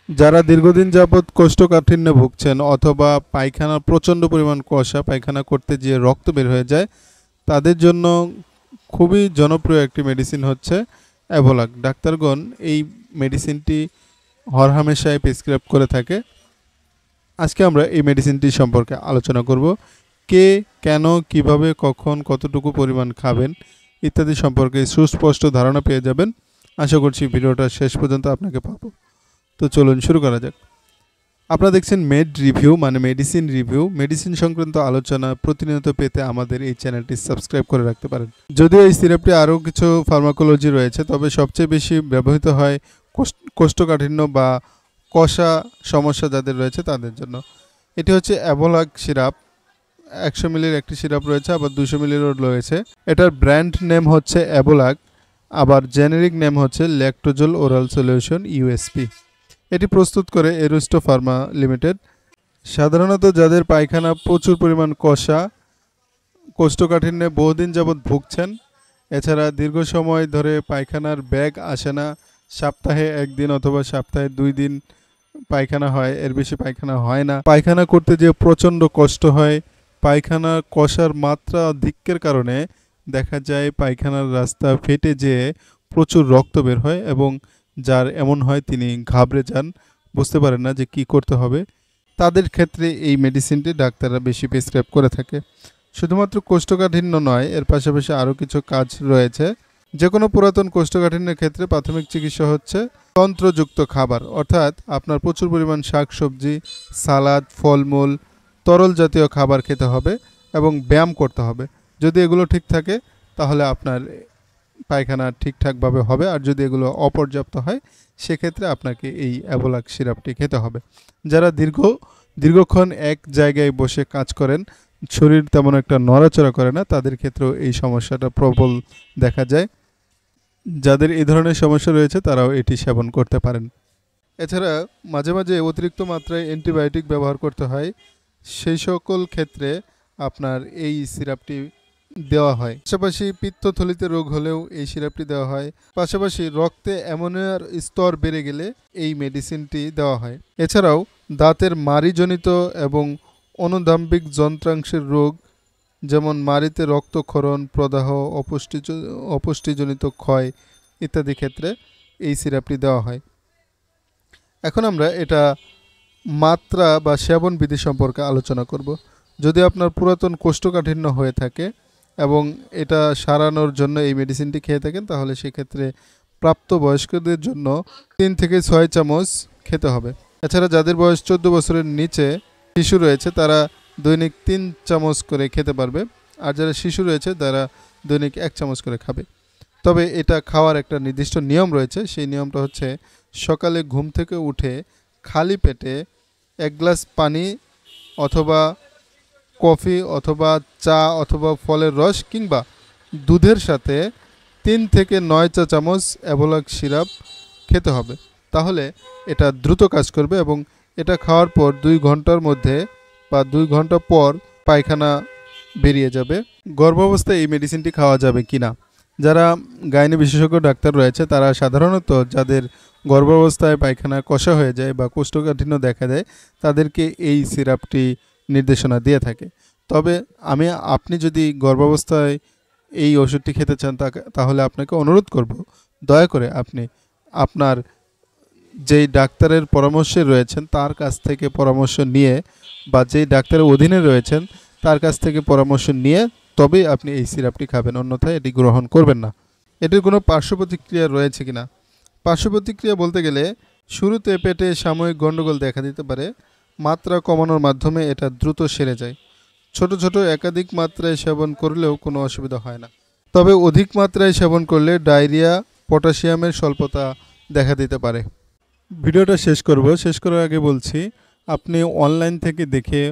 যারা দীর্ঘদিন যাবৎ কোষ্ঠকাঠিন্যে ভুগছেন অথবা পায়খানা প্রচণ্ড পরিমাণ কষা, পায়খানা করতে যেয়ে রক্ত বের হয়ে যায়, তাদের জন্য খুবই জনপ্রিয় একটি মেডিসিন হচ্ছে অ্যাভোলাক। ডাক্তারগণ এই মেডিসিনটি হরহামেশাই প্রেসক্রাইব করে থাকে। আজকে আমরা এই মেডিসিনটি সম্পর্কে আলোচনা করব। কে, কেন, কিভাবে, কখন, কতটুকু পরিমাণ খাবেন ইত্যাদি সম্পর্কে সুস্পষ্ট ধারণা পেয়ে যাবেন। আশা করছি ভিডিওটা শেষ পর্যন্ত আপনাকে পাবো। তো চলুন শুরু করা যাক। আপনারা দেখছেন মেড রিভিউ, মানে মেডিসিন রিভিউ। মেডিসিন সংক্রান্ত আলোচনা প্রতিনিয়ত পেতে আমাদের এই চ্যানেলটি সাবস্ক্রাইব করে রাখতে পারেন। যদিও এই সিরাপটি আরও কিছু ফার্মাকোলজি রয়েছে, তবে সবচেয়ে বেশি ব্যবহৃত হয় কোষ্ঠকাঠিন্য বা কষা সমস্যা যাদের রয়েছে তাদের জন্য। এটি হচ্ছে অ্যাভোলাক সিরাপ। 100 মিলির একটি সিরাপ রয়েছে, আবার 200 মিলিরও রয়েছে। এটার ব্র্যান্ড নেম হচ্ছে অ্যাভোলাক, আবার জেনেরিক নেম হচ্ছে ল্যাক্টোজোল ওরাল সলিউশন ইউএসপি। এটি প্রস্তুত করে এরুস্টো ফার্মা লিমিটেড। সাধারণত যাদের পায়খানা প্রচুর পরিমাণ কষা, কোষ্ঠকাঠিন্যে বহুদিন যাবৎ ভুগছেন, এছাড়া দীর্ঘ সময় ধরে পায়খানার ব্যাগ আসে না, সপ্তাহে 1 দিন অথবা সপ্তাহে 2 দিন পায়খানা হয়, এর বেশি পায়খানা হয় না, পায়খানা করতে যে প্রচণ্ড কষ্ট হয়, পায়খানা কষার মাত্রা অধিক্যের কারণে দেখা যায় পায়খানার রাস্তা ফেটে যেয়ে প্রচুর রক্ত বের হয় এবং যার এমন হয় তিনি ঘাবড়ে যান, বুঝতে পারেন না যে কি করতে হবে। তাদের ক্ষেত্রে এই মেডিসিনটি ডাক্তাররা বেশি প্রেসক্রাইব করে থাকে। শুধুমাত্র কোষ্ঠকাঠিন্য নয়, এর পাশাপাশি আরও কিছু কাজ রয়েছে। যে কোনো পুরাতন কোষ্ঠকাঠিন্যের ক্ষেত্রে প্রাথমিক চিকিৎসা হচ্ছে তন্ত্রযুক্ত খাবার, অর্থাৎ আপনার প্রচুর পরিমাণ শাকসবজি, সালাদ, ফলমূল, তরল জাতীয় খাবার খেতে হবে এবং ব্যায়াম করতে হবে। যদি এগুলো ঠিক থাকে তাহলে আপনার পায়খানা ঠিকঠাকভাবে হবে, আর যদি এগুলো অপর্যাপ্ত হয় সেক্ষেত্রে আপনাকে এই অ্যাভোলাক সিরাপটি খেতে হবে। যারা দীর্ঘক্ষণ এক জায়গায় বসে কাজ করেন, শরীর তেমন একটা নড়াচড়া করে না, তাদের ক্ষেত্রেও এই সমস্যাটা প্রবল দেখা যায়। যাদের এই ধরনের সমস্যা রয়েছে তারাও এটি সেবন করতে পারেন। এছাড়া মাঝে মাঝে অতিরিক্ত মাত্রায় অ্যান্টিবায়োটিক ব্যবহার করতে হয়, সেই সকল ক্ষেত্রে আপনার এই সিরাপটি দেওয়া হয়। পাশাপাশি পিত্তথলিতে রোগ হলেও এই সিরাপটি দেওয়া হয়। পাশাপাশি রক্তে অ্যামোনিয়ার স্তর বেড়ে গেলে এই মেডিসিনটি দেওয়া হয়। এছাড়াও দাঁতের মাড়িজনিত এবং অনুদাম্বিক যন্ত্রাংশের রোগ, যেমন মাড়িতে রক্তক্ষরণ, প্রদাহ, অপুষ্টিজনিত ক্ষয় ইত্যাদি ক্ষেত্রে এই সিরাপটি দেওয়া হয়। এখন আমরা এটা মাত্রা বা সেবন বিধি সম্পর্কে আলোচনা করব। যদি আপনার পুরাতন কোষ্ঠকাঠিন্য হয়ে থাকে এবং এটা সারানোর জন্য এই মেডিসিনটি খেয়ে থাকেন, তাহলে সেক্ষেত্রে প্রাপ্তবয়স্কদের জন্য 3 থেকে 6 চামচ খেতে হবে। এছাড়া যাদের বয়স 14 বছরের নিচে শিশু রয়েছে তারা দৈনিক 3 চামচ করে খেতে পারবে, আর যারা শিশু রয়েছে তারা দৈনিক 1 চামচ করে খাবে। তবে এটা খাওয়ার একটা নির্দিষ্ট নিয়ম রয়েছে। সেই নিয়মটা হচ্ছে সকালে ঘুম থেকে উঠে খালি পেটে 1 গ্লাস পানি অথবা কফি অথবা চা অথবা ফলের রস কিংবা দুধের সাথে 3 থেকে 9 চা চামচ অ্যাভোলাক সিরাপ খেতে হবে। তাহলে এটা দ্রুত কাজ করবে এবং এটা খাওয়ার পর 2 ঘন্টার মধ্যে বা 2 ঘন্টা পর পায়খানা বেরিয়ে যাবে। গর্ভাবস্থায় এই মেডিসিনটি খাওয়া যাবে কিনা, যারা গাইনি বিশেষজ্ঞ ডাক্তার রয়েছে তারা সাধারণত যাদের গর্ভাবস্থায় পায়খানা কষা হয়ে যায় বা কোষ্ঠকাঠিন্য দেখা দেয় তাদেরকে এই সিরাপটি নির্দেশনা দিয়ে থাকে। তবে আপনি যদি গর্ভাবস্থায় এই ওষুধটি খেতে চান তাহলে আপনাকে অনুরোধ করব, দয়া করে আপনি আপনার যেই ডাক্তারের পরামর্শে রয়েছেন তার কাছ থেকে পরামর্শ নিয়ে, বা যেই ডাক্তারের অধীনে রয়েছেন তার কাছ থেকে পরামর্শ নিয়ে তবেই আপনি এই সিরাপটি খাবেন, অন্যথায় এটি গ্রহণ করবেন না। এটির কোনো পার্শ্ব প্রতিক্রিয়া রয়েছে কিনা? পার্শ্ব প্রতিক্রিয়া বলতে গেলে শুরুতে পেটে সাময়িক গণ্ডগোল দেখা দিতে পারে, মাত্রা কমানোর মাধ্যমে এটা দ্রুত সেরে যায়। ছোট ছোট একাধিক মাত্রায় সেবন করলেও কোনো অসুবিধা হয় না। তবে অধিক মাত্রায় সেবন করলে ডায়রিয়া, পটাশিয়ামের স্বল্পতা দেখা দিতে পারে। ভিডিওটা শেষ করার আগে বলছি, আপনি অনলাইন থেকে দেখে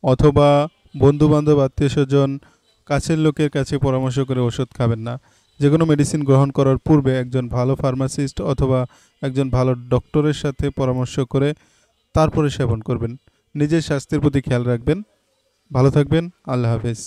অথবা বন্ধুবান্ধব, আত্মীয়স্বজন, কাছের লোকের কাছে পরামর্শ করে ওষুধ খাবেন না। যে কোনো মেডিসিন গ্রহণ করার পূর্বে একজন ভালো ফার্মাসিস্ট অথবা একজন ভালো ডক্টরের সাথে পরামর্শ করে তারপরে সেবন করবেন। নিজের স্বাস্থ্যের প্রতি খেয়াল রাখবেন। ভালো থাকবেন। আল্লাহ হাফেজ।